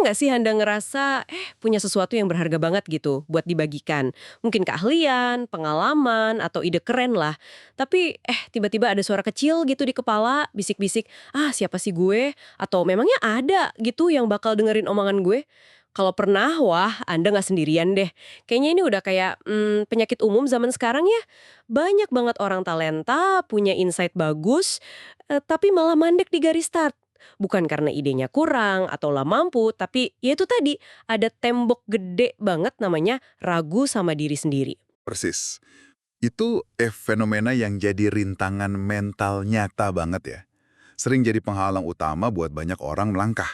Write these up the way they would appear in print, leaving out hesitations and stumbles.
nggak sih Anda ngerasa, punya sesuatu yang berharga banget gitu buat dibagikan? Mungkin keahlian, pengalaman, atau ide keren lah. Tapi, tiba-tiba ada suara kecil gitu di kepala, bisik-bisik, ah siapa sih gue? Atau memangnya ada gitu yang bakal dengerin omongan gue? Kalau pernah, wah Anda nggak sendirian deh. Kayaknya ini udah kayak penyakit umum zaman sekarang ya. Banyak banget orang talenta, punya insight bagus, tapi malah mandek di garis start. Bukan karena idenya kurang atau lah mampu, tapi ya itu tadi, ada tembok gede banget namanya ragu sama diri sendiri. Persis. Itu fenomena yang jadi rintangan mental nyata banget ya. Sering jadi penghalang utama buat banyak orang melangkah.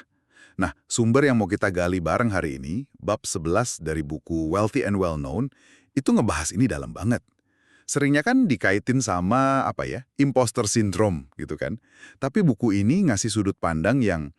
Nah, sumber yang mau kita gali bareng hari ini, bab 11 dari buku Wealthy and Well Known, itu ngebahas ini dalam banget. Seringnya kan dikaitin sama, imposter syndrome gitu kan. Tapi buku ini ngasih sudut pandang yang,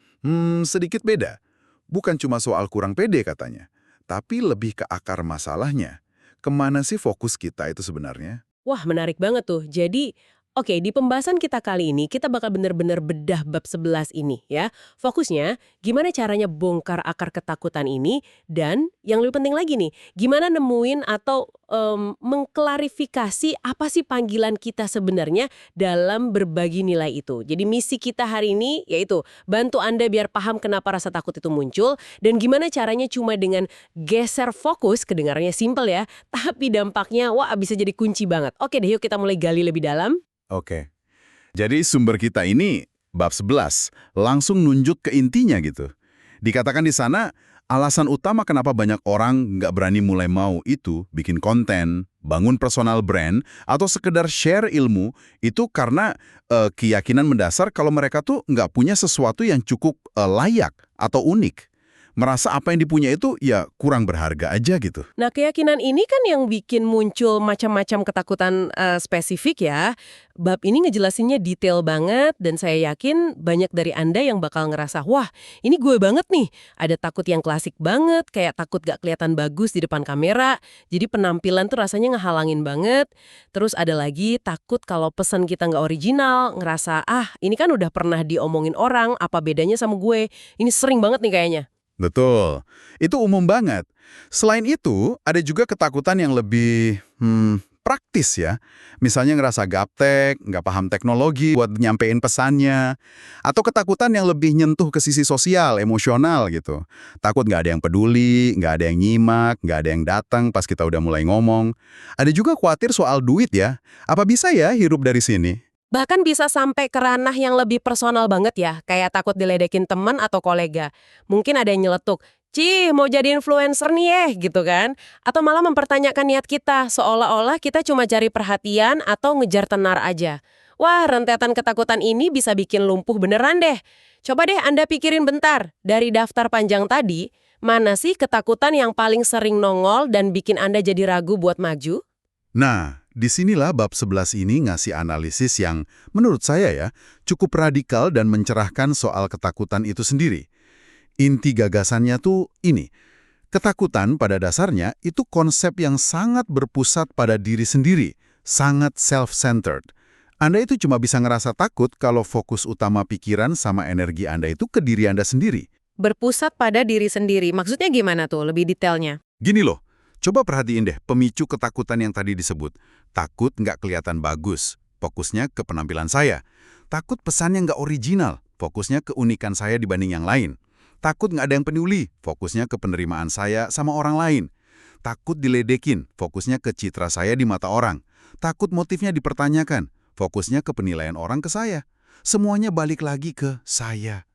sedikit beda. Bukan cuma soal kurang pede katanya, tapi lebih ke akar masalahnya. Kemana sih fokus kita itu sebenarnya? Wah, menarik banget tuh. Jadi, oke, di pembahasan kita kali ini, kita bakal bener-bener bedah bab 11 ini ya. Fokusnya, gimana caranya bongkar akar ketakutan ini, dan yang lebih penting lagi nih, gimana nemuin atau mengklarifikasi apa sih panggilan kita sebenarnya dalam berbagi nilai itu. Jadi misi kita hari ini, yaitu bantu Anda biar paham kenapa rasa takut itu muncul, dan gimana caranya cuma dengan geser fokus, kedengarannya simple ya, tapi dampaknya, wah bisa jadi kunci banget. Oke deh, yuk kita mulai gali lebih dalam. Oke. Jadi sumber kita ini, bab 11, langsung nunjuk ke intinya gitu. Dikatakan di sana, alasan utama kenapa banyak orang nggak berani mulai mau itu bikin konten, bangun personal brand, atau sekedar share ilmu, itu karena keyakinan mendasar kalau mereka tuh nggak punya sesuatu yang cukup layak atau unik. Merasa apa yang dipunya itu ya kurang berharga aja gitu. Nah, keyakinan ini kan yang bikin muncul macam-macam ketakutan spesifik ya. Bab ini ngejelasinnya detail banget dan saya yakin banyak dari Anda yang bakal ngerasa, wah ini gue banget nih. Ada takut yang klasik banget, kayak takut gak kelihatan bagus di depan kamera. Jadi penampilan tuh rasanya ngehalangin banget. Terus ada lagi takut kalau pesan kita nggak original, ngerasa, ini kan udah pernah diomongin orang, apa bedanya sama gue. Ini sering banget nih kayaknya. Betul. Itu umum banget. Selain itu, ada juga ketakutan yang lebih praktis ya. Misalnya ngerasa gaptek, nggak paham teknologi buat nyampein pesannya. Atau ketakutan yang lebih nyentuh ke sisi sosial, emosional gitu. Takut nggak ada yang peduli, nggak ada yang nyimak, nggak ada yang datang pas kita udah mulai ngomong. Ada juga khawatir soal duit ya. Apa bisa ya hidup dari sini? Bahkan bisa sampai ke ranah yang lebih personal banget ya, kayak takut diledekin teman atau kolega. Mungkin ada yang nyeletuk, "Cih, mau jadi influencer nih gitu kan. Atau malah mempertanyakan niat kita, seolah-olah kita cuma cari perhatian atau ngejar tenar aja. Wah, rentetan ketakutan ini bisa bikin lumpuh beneran deh. Coba deh Anda pikirin bentar, dari daftar panjang tadi, mana sih ketakutan yang paling sering nongol dan bikin Anda jadi ragu buat maju? Nah, disinilah bab 11 ini ngasih analisis yang menurut saya ya cukup radikal dan mencerahkan soal ketakutan itu sendiri. Inti gagasannya tuh ini, ketakutan pada dasarnya itu konsep yang sangat berpusat pada diri sendiri, sangat self-centered. Anda itu cuma bisa ngerasa takut kalau fokus utama pikiran sama energi Anda itu ke diri Anda sendiri. Berpusat pada diri sendiri, maksudnya gimana tuh lebih detailnya? Gini loh, coba perhatiin deh pemicu ketakutan yang tadi disebut. Takut nggak kelihatan bagus, fokusnya ke penampilan saya. Takut pesannya nggak original, fokusnya ke keunikan saya dibanding yang lain. Takut nggak ada yang peduli, fokusnya ke penerimaan saya sama orang lain. Takut diledekin, fokusnya ke citra saya di mata orang. Takut motifnya dipertanyakan, fokusnya ke penilaian orang ke saya. Semuanya balik lagi ke saya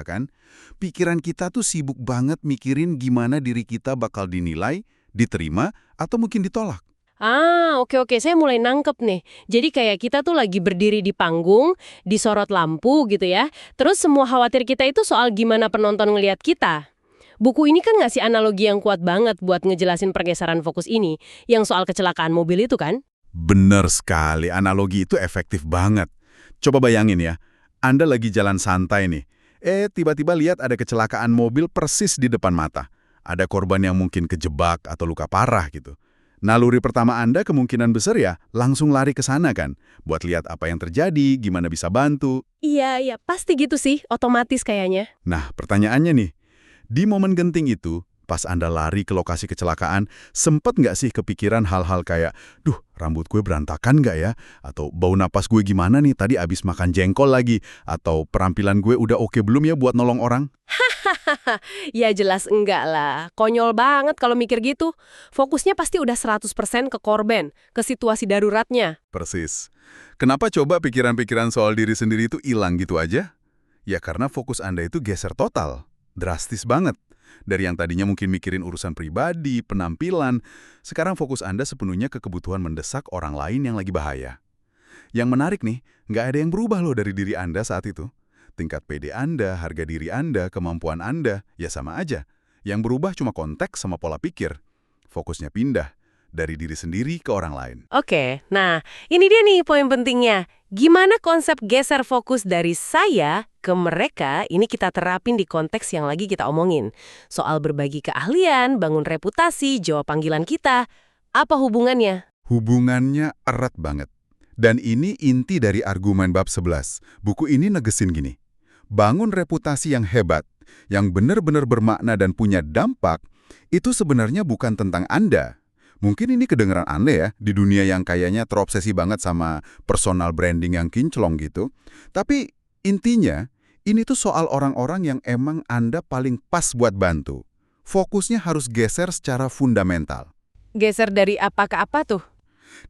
kan? Pikiran kita tuh sibuk banget mikirin gimana diri kita bakal dinilai, diterima, atau mungkin ditolak. Oke, saya mulai nangkep nih. Jadi kayak kita tuh lagi berdiri di panggung, disorot lampu gitu ya. Terus semua khawatir kita itu soal gimana penonton ngelihat kita. Buku ini kan ngasih analogi yang kuat banget buat ngejelasin pergeseran fokus ini, yang soal kecelakaan mobil itu kan? Bener sekali, analogi itu efektif banget. Coba bayangin ya, Anda lagi jalan santai nih. Tiba-tiba lihat ada kecelakaan mobil persis di depan mata. Ada korban yang mungkin kejebak atau luka parah gitu. Naluri pertama Anda kemungkinan besar ya langsung lari ke sana kan, buat lihat apa yang terjadi, gimana bisa bantu. Iya, pasti gitu sih, otomatis kayaknya. Nah, pertanyaannya nih, Di momen genting itu, pas Anda lari ke lokasi kecelakaan, sempet nggak sih kepikiran hal-hal kayak, duh, rambut gue berantakan nggak ya? Atau bau napas gue gimana nih, tadi abis makan jengkol lagi? Atau perampilan gue udah oke belum ya buat nolong orang? Ya jelas enggak lah. Konyol banget kalau mikir gitu. Fokusnya pasti udah 100% ke korban, ke situasi daruratnya. Persis. Kenapa coba pikiran-pikiran soal diri sendiri itu hilang gitu aja? Ya karena fokus Anda itu geser total. Drastis banget. Dari yang tadinya mungkin mikirin urusan pribadi, penampilan, sekarang fokus Anda sepenuhnya ke kebutuhan mendesak orang lain yang lagi bahaya. Yang menarik nih, nggak ada yang berubah loh dari diri Anda saat itu. Tingkat PD Anda, harga diri Anda, kemampuan Anda, ya sama aja. Yang berubah cuma konteks sama pola pikir. Fokusnya pindah dari diri sendiri ke orang lain. Oke, nah ini dia nih poin pentingnya. Gimana konsep geser fokus dari saya ke mereka ini kita terapin di konteks yang lagi kita omongin. Soal berbagi keahlian, bangun reputasi, jawab panggilan kita. Apa hubungannya? Hubungannya erat banget. Dan ini inti dari argumen bab 11. Buku ini negesin gini. Bangun reputasi yang hebat, yang benar-benar bermakna dan punya dampak, itu sebenarnya bukan tentang Anda. Mungkin ini kedengeran aneh ya, di dunia yang kayaknya terobsesi banget sama personal branding yang kinclong gitu. Tapi intinya, ini tuh soal orang-orang yang emang Anda paling pas buat bantu. Fokusnya harus geser secara fundamental. Geser dari apa ke apa tuh?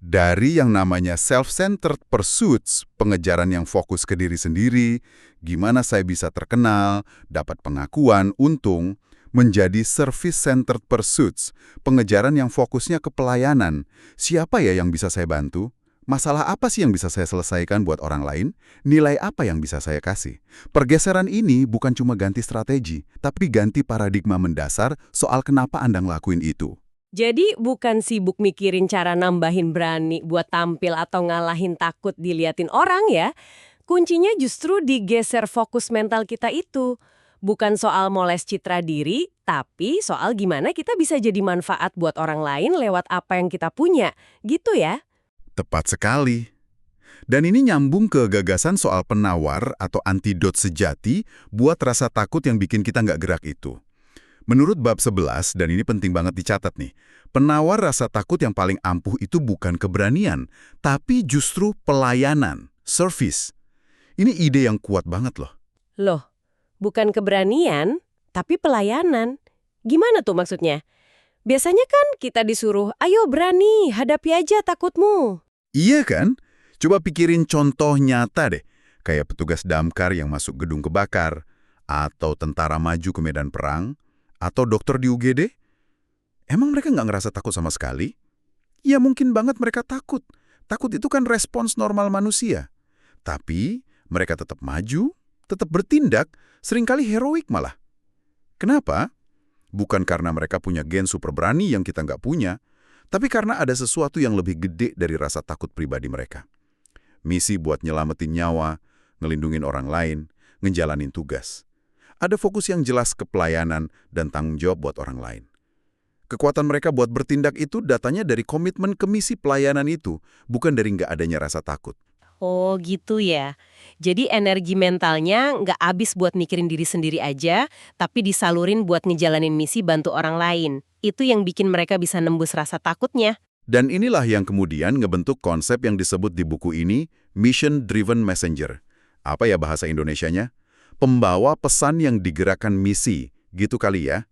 Dari yang namanya self-centered pursuits, pengejaran yang fokus ke diri sendiri, gimana saya bisa terkenal, dapat pengakuan, untung, menjadi service-centered pursuits, pengejaran yang fokusnya ke pelayanan. Siapa ya yang bisa saya bantu? Masalah apa sih yang bisa saya selesaikan buat orang lain? Nilai apa yang bisa saya kasih? Pergeseran ini bukan cuma ganti strategi, tapi ganti paradigma mendasar soal kenapa Anda ngelakuin itu. Jadi bukan sibuk mikirin cara nambahin berani buat tampil atau ngalahin takut diliatin orang ya. Kuncinya justru digeser fokus mental kita itu. Bukan soal moles citra diri, tapi soal gimana kita bisa jadi manfaat buat orang lain lewat apa yang kita punya. Gitu ya? Tepat sekali. Dan ini nyambung ke gagasan soal penawar atau antidot sejati buat rasa takut yang bikin kita nggak gerak itu. Menurut bab 11, dan ini penting banget dicatat nih, penawar rasa takut yang paling ampuh itu bukan keberanian, tapi justru pelayanan, service. Ini ide yang kuat banget loh. Loh, bukan keberanian, tapi pelayanan. Gimana tuh maksudnya? Biasanya kan kita disuruh, ayo berani, hadapi aja takutmu. Iya kan? Coba pikirin contoh nyata deh, kayak petugas damkar yang masuk gedung kebakar, atau tentara maju ke medan perang, atau dokter di UGD. Emang mereka nggak ngerasa takut sama sekali? Ya mungkin banget mereka takut. Takut itu kan respons normal manusia. Tapi mereka tetap maju, tetap bertindak, seringkali heroik malah. Kenapa? Bukan karena mereka punya gen super berani yang kita nggak punya, tapi karena ada sesuatu yang lebih gede dari rasa takut pribadi mereka. Misi buat nyelamatin nyawa, ngelindungin orang lain, ngejalanin tugas. Ada fokus yang jelas ke pelayanan dan tanggung jawab buat orang lain. Kekuatan mereka buat bertindak itu datanya dari komitmen ke misi pelayanan itu, bukan dari nggak adanya rasa takut. Oh gitu ya. Jadi energi mentalnya nggak habis buat mikirin diri sendiri aja, tapi disalurin buat ngejalanin misi bantu orang lain. Itu yang bikin mereka bisa nembus rasa takutnya. Dan inilah yang kemudian ngebentuk konsep yang disebut di buku ini, Mission Driven Messenger. Apa ya bahasa Indonesianya? Pembawa pesan yang digerakkan misi, gitu kali ya.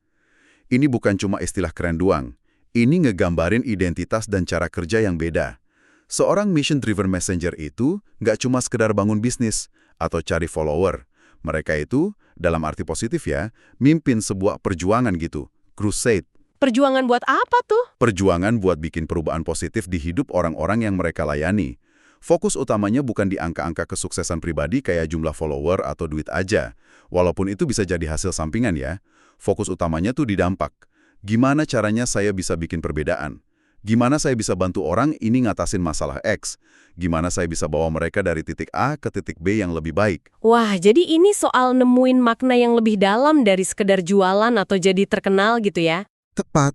Ini bukan cuma istilah keren doang. Ini ngegambarin identitas dan cara kerja yang beda. Seorang mission-driven messenger itu nggak cuma sekedar bangun bisnis atau cari follower. Mereka itu, dalam arti positif ya, mimpin sebuah perjuangan gitu, crusade. Perjuangan buat apa tuh? Perjuangan buat bikin perubahan positif di hidup orang-orang yang mereka layani. Fokus utamanya bukan di angka-angka kesuksesan pribadi kayak jumlah follower atau duit aja. Walaupun itu bisa jadi hasil sampingan ya. Fokus utamanya tuh di dampak. Gimana caranya saya bisa bikin perbedaan? Gimana saya bisa bantu orang ini ngatasin masalah X? Gimana saya bisa bawa mereka dari titik A ke titik B yang lebih baik? Wah, jadi ini soal nemuin makna yang lebih dalam dari sekedar jualan atau jadi terkenal gitu ya? Tepat.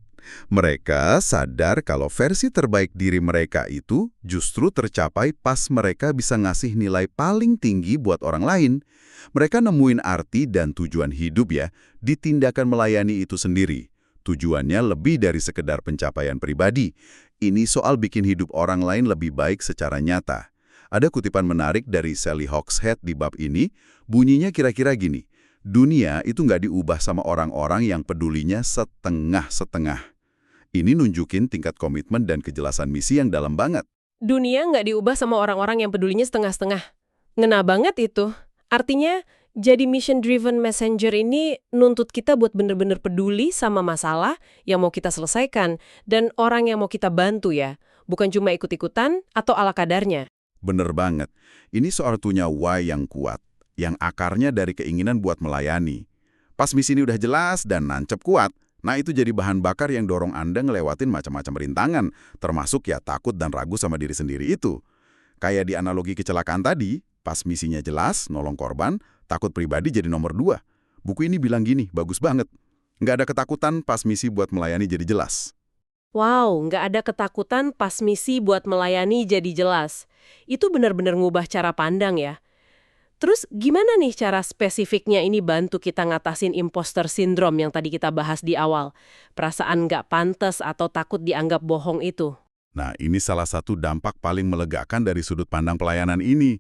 Mereka sadar kalau versi terbaik diri mereka itu justru tercapai pas mereka bisa ngasih nilai paling tinggi buat orang lain. Mereka nemuin arti dan tujuan hidup ya, di tindakan melayani itu sendiri. Tujuannya lebih dari sekedar pencapaian pribadi. Ini soal bikin hidup orang lain lebih baik secara nyata. Ada kutipan menarik dari Sally Hawkshead di bab ini, bunyinya kira-kira gini, dunia itu nggak diubah sama orang-orang yang pedulinya setengah-setengah. Ini nunjukin tingkat komitmen dan kejelasan misi yang dalam banget. Dunia nggak diubah sama orang-orang yang pedulinya setengah-setengah. Ngena banget itu. Artinya, jadi mission-driven messenger ini nuntut kita buat bener-bener peduli sama masalah yang mau kita selesaikan dan orang yang mau kita bantu ya. Bukan cuma ikut-ikutan atau ala kadarnya. Bener banget. Ini soal punya why yang kuat, yang akarnya dari keinginan buat melayani. Pas misi ini udah jelas dan nancep kuat, nah itu jadi bahan bakar yang dorong Anda ngelewatin macam-macam rintangan, termasuk ya takut dan ragu sama diri sendiri itu. Kayak di analogi kecelakaan tadi, pas misinya jelas, nolong korban, takut pribadi jadi nomor 2. Buku ini bilang gini, bagus banget. Nggak ada ketakutan pas misi buat melayani jadi jelas. Wow, nggak ada ketakutan pas misi buat melayani jadi jelas. Itu benar-benar ngubah cara pandang ya. Terus gimana nih cara spesifiknya ini bantu kita ngatasin imposter syndrome yang tadi kita bahas di awal? Perasaan nggak pantas atau takut dianggap bohong itu. Nah, ini salah satu dampak paling melegakan dari sudut pandang pelayanan ini.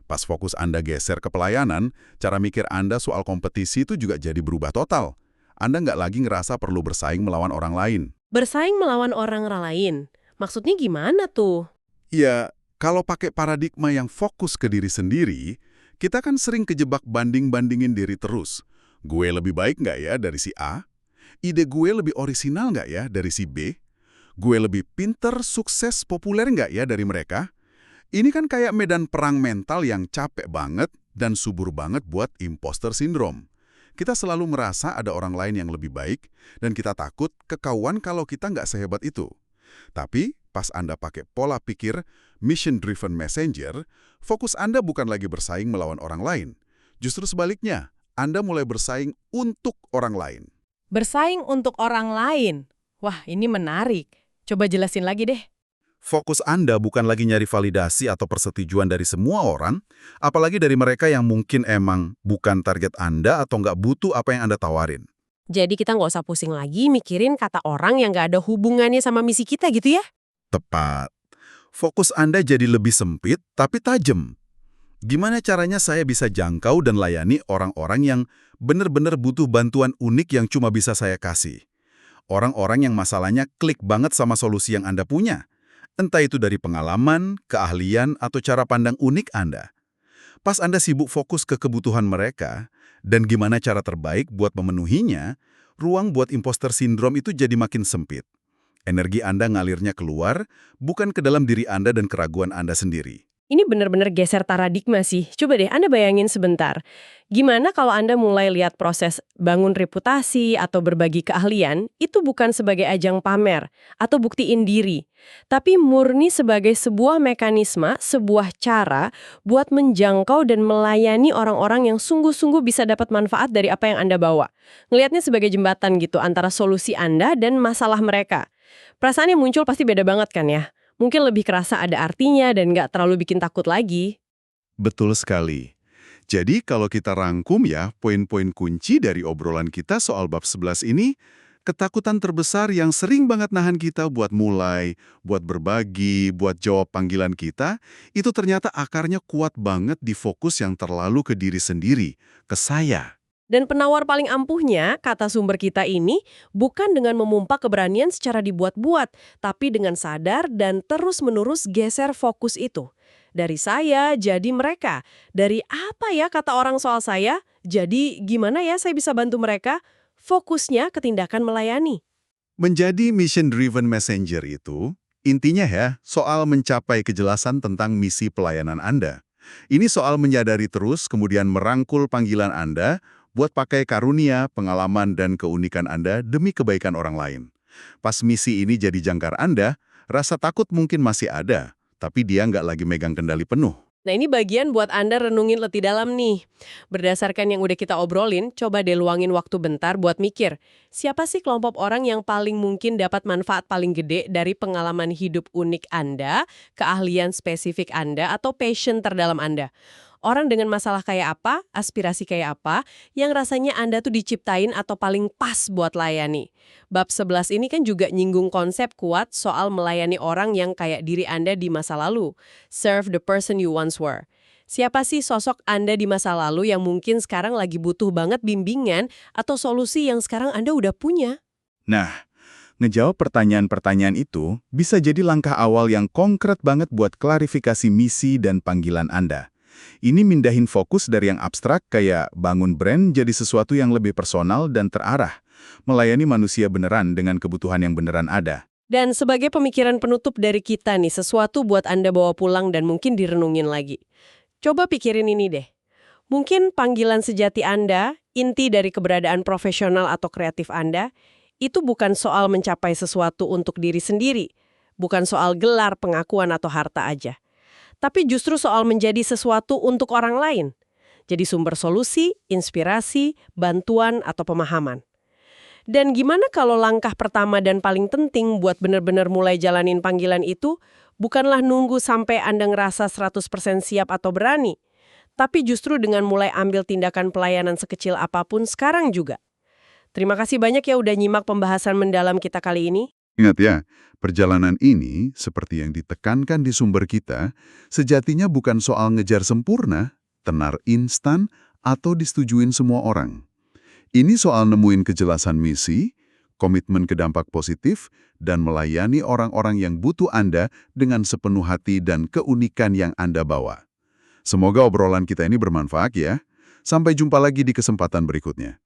Pas fokus Anda geser ke pelayanan, cara mikir Anda soal kompetisi itu juga jadi berubah total. Anda nggak lagi ngerasa perlu bersaing melawan orang lain. Bersaing melawan orang lain. Maksudnya gimana tuh? Ya, kalau pakai paradigma yang fokus ke diri sendiri, kita kan sering kejebak banding-bandingin diri terus. Gue lebih baik nggak ya dari si A? Ide gue lebih orisinal nggak ya dari si B? Gue lebih pinter, sukses, populer nggak ya dari mereka? Ini kan kayak medan perang mental yang capek banget dan subur banget buat imposter syndrome. Kita selalu merasa ada orang lain yang lebih baik, dan kita takut kekauan kalau kita nggak sehebat itu. Tapi, pas Anda pakai pola pikir mission-driven messenger, fokus Anda bukan lagi bersaing melawan orang lain. Justru sebaliknya, Anda mulai bersaing untuk orang lain. Bersaing untuk orang lain. Wah, ini menarik. Coba jelasin lagi deh. Fokus Anda bukan lagi nyari validasi atau persetujuan dari semua orang, apalagi dari mereka yang mungkin emang bukan target Anda atau nggak butuh apa yang Anda tawarin. Jadi kita nggak usah pusing lagi mikirin kata orang yang nggak ada hubungannya sama misi kita gitu ya? Tepat. Fokus Anda jadi lebih sempit, tapi tajam. Gimana caranya saya bisa jangkau dan layani orang-orang yang benar-benar butuh bantuan unik yang cuma bisa saya kasih? Orang-orang yang masalahnya klik banget sama solusi yang Anda punya. Entah itu dari pengalaman, keahlian, atau cara pandang unik Anda. Pas Anda sibuk fokus ke kebutuhan mereka, dan gimana cara terbaik buat memenuhinya, ruang buat imposter syndrome itu jadi makin sempit. Energi Anda ngalirnya keluar, bukan ke dalam diri Anda dan keraguan Anda sendiri. Ini benar-benar geser paradigma sih. Coba deh Anda bayangin sebentar. Gimana kalau Anda mulai lihat proses bangun reputasi atau berbagi keahlian, itu bukan sebagai ajang pamer atau buktiin diri, tapi murni sebagai sebuah mekanisme, sebuah cara buat menjangkau dan melayani orang-orang yang sungguh-sungguh bisa dapat manfaat dari apa yang Anda bawa. Ngelihatnya sebagai jembatan gitu antara solusi Anda dan masalah mereka. Perasaan yang muncul pasti beda banget kan ya? Mungkin lebih kerasa ada artinya dan nggak terlalu bikin takut lagi. Betul sekali. Jadi kalau kita rangkum ya, poin-poin kunci dari obrolan kita soal bab 11 ini, ketakutan terbesar yang sering banget nahan kita buat mulai, buat berbagi, buat jawab panggilan kita, itu ternyata akarnya kuat banget di fokus yang terlalu ke diri sendiri, ke saya. Dan penawar paling ampuhnya, kata sumber kita ini, bukan dengan memompa keberanian secara dibuat-buat, tapi dengan sadar dan terus-menerus geser fokus itu. Dari saya jadi mereka. Dari apa ya kata orang soal saya, jadi gimana ya saya bisa bantu mereka? Fokusnya ke tindakan melayani. Menjadi mission-driven messenger itu, intinya ya, soal mencapai kejelasan tentang misi pelayanan Anda. Ini soal menyadari terus, kemudian merangkul panggilan Anda, buat pakai karunia, pengalaman, dan keunikan Anda demi kebaikan orang lain. Pas misi ini jadi jangkar Anda, rasa takut mungkin masih ada, tapi dia nggak lagi megang kendali penuh. Nah, ini bagian buat Anda renungin lebih dalam nih. Berdasarkan yang udah kita obrolin, coba deh luangin waktu bentar buat mikir. Siapa sih kelompok orang yang paling mungkin dapat manfaat paling gede dari pengalaman hidup unik Anda, keahlian spesifik Anda, atau passion terdalam Anda? Orang dengan masalah kayak apa, aspirasi kayak apa, yang rasanya Anda tuh diciptain atau paling pas buat layani. Bab 11 ini kan juga nyinggung konsep kuat soal melayani orang yang kayak diri Anda di masa lalu. Serve the person you once were. Siapa sih sosok Anda di masa lalu yang mungkin sekarang lagi butuh banget bimbingan atau solusi yang sekarang Anda udah punya? Nah, ngejawab pertanyaan-pertanyaan itu bisa jadi langkah awal yang konkret banget buat klarifikasi misi dan panggilan Anda. Ini mindahin fokus dari yang abstrak kayak bangun brand jadi sesuatu yang lebih personal dan terarah. Melayani manusia beneran dengan kebutuhan yang beneran ada. Dan sebagai pemikiran penutup dari kita nih, sesuatu buat Anda bawa pulang dan mungkin direnungin lagi. Coba pikirin ini deh. Mungkin panggilan sejati Anda, inti dari keberadaan profesional atau kreatif Anda, itu bukan soal mencapai sesuatu untuk diri sendiri, bukan soal gelar, pengakuan, atau harta aja. Tapi justru soal menjadi sesuatu untuk orang lain. Jadi sumber solusi, inspirasi, bantuan, atau pemahaman. Dan gimana kalau langkah pertama dan paling penting buat benar-benar mulai jalanin panggilan itu, bukanlah nunggu sampai Anda ngerasa 100% siap atau berani, tapi justru dengan mulai ambil tindakan pelayanan sekecil apapun sekarang juga. Terima kasih banyak ya udah nyimak pembahasan mendalam kita kali ini. Ingat ya, perjalanan ini, seperti yang ditekankan di sumber kita, sejatinya bukan soal ngejar sempurna, tenar instan, atau disetujuin semua orang. Ini soal nemuin kejelasan misi, komitmen ke dampak positif, dan melayani orang-orang yang butuh Anda dengan sepenuh hati dan keunikan yang Anda bawa. Semoga obrolan kita ini bermanfaat ya. Sampai jumpa lagi di kesempatan berikutnya.